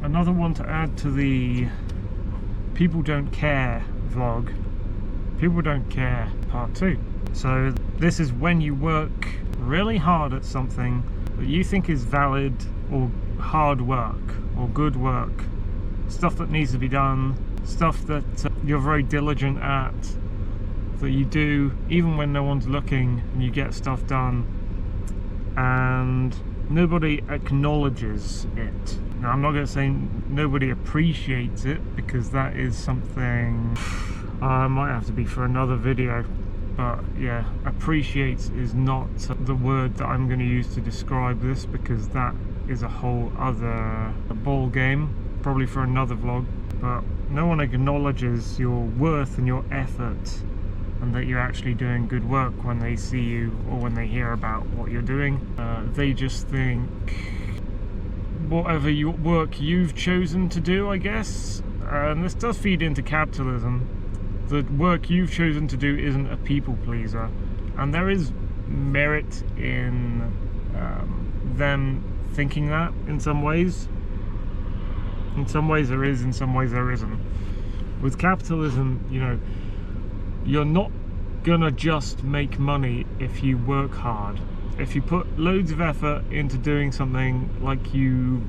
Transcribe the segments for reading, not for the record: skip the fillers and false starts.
another one to add to the People Don't Care vlog. People Don't Care part 2. So this is when you work really hard at something that you think is valid or hard work or good work, stuff that needs to be done, stuff that you're very diligent at, that you do even when no one's looking, and you get stuff done and nobody acknowledges it. Now, I'm not going to say nobody appreciates it, because that is something might have to be for another video. But yeah, appreciates is not the word that I'm going to use to describe this, because that is a whole other ball game, probably for another vlog. But no one acknowledges your worth and your effort, and that you're actually doing good work when they see you or when they hear about what you're doing. They just think whatever work you've chosen to do, I guess, and this does feed into capitalism. The work you've chosen to do isn't a people pleaser, and there is merit in them thinking that in some ways. In some ways there is, in some ways there isn't. With capitalism, you know, you're not gonna just make money if you work hard. If you put loads of effort into doing something, like you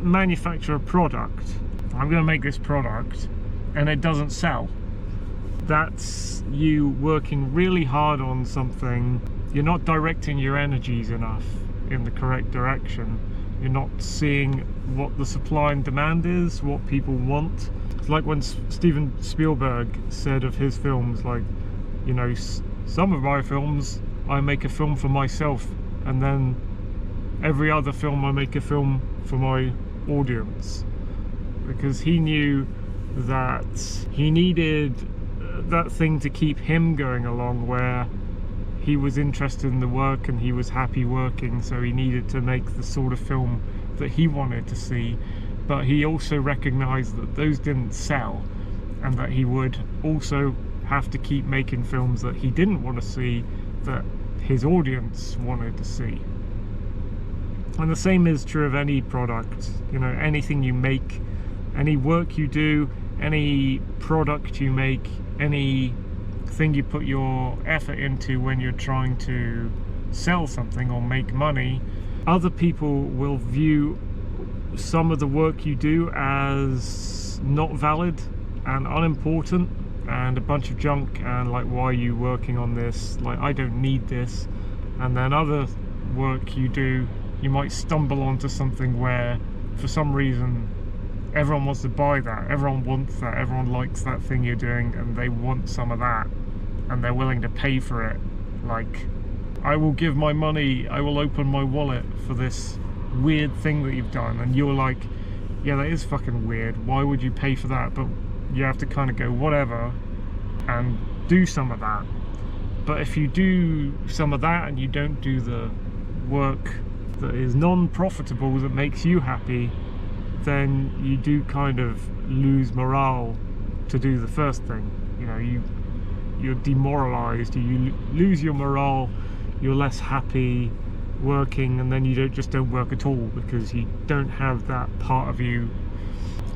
manufacture a product, I'm gonna make this product, and it doesn't sell. That's you working really hard on something. You're not directing your energies enough in the correct direction. You're not seeing what the supply and demand is, what people want. It's like when Steven Spielberg said of his films, like, you know, some of my films, I make a film for myself, and then every other film I make a film for my audience. Because he knew that he needed that thing to keep him going along, where he was interested in the work and he was happy working, so he needed to make the sort of film that he wanted to see. But he also recognized that those didn't sell, and that he would also have to keep making films that he didn't want to see, that his audience wanted to see. And the same is true of any product. You know, anything you make, any work you do, any product you make, any thing you put your effort into when you're trying to sell something or make money, other people will view some of the work you do as not valid and unimportant and a bunch of junk, and like, why are you working on this? Like, I don't need this. And then other work you do, you might stumble onto something where for some reason everyone wants to buy that, everyone wants that, everyone likes that thing you're doing, and they want some of that, and they're willing to pay for it. Like, I will give my money, I will open my wallet for this weird thing that you've done. And you're like, yeah, that is fucking weird, why would you pay for that? But you have to kind of go, whatever, and do some of that. But if you do some of that and you don't do the work that is non-profitable, that makes you happy, then you do kind of lose morale to do the first thing. You know, you're demoralized, you lose your morale, you're less happy working, and then you don't work at all, because you don't have that part of you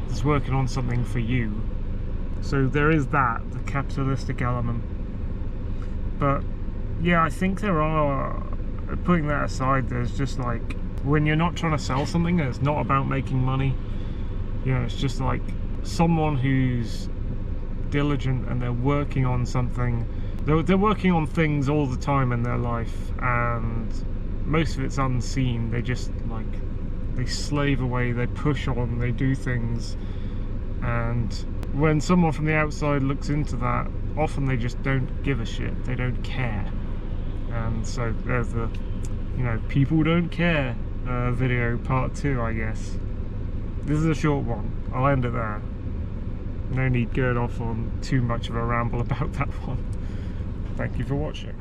that's working on something for you. So there is that, the capitalistic element. But yeah, I think there are, putting that aside, there's just like, when you're not trying to sell something and it's not about making money, you know, it's just like someone who's diligent and they're working on something. They're working on things all the time in their life, and most of it's unseen. They just like, they slave away, they push on, they do things, and when someone from the outside looks into that, often they just don't give a shit, they don't care. And so there's the, you know, People Don't Care video part 2, I guess. This is a short one, I'll end it there. No need going off on too much of a ramble about that one. Thank you for watching.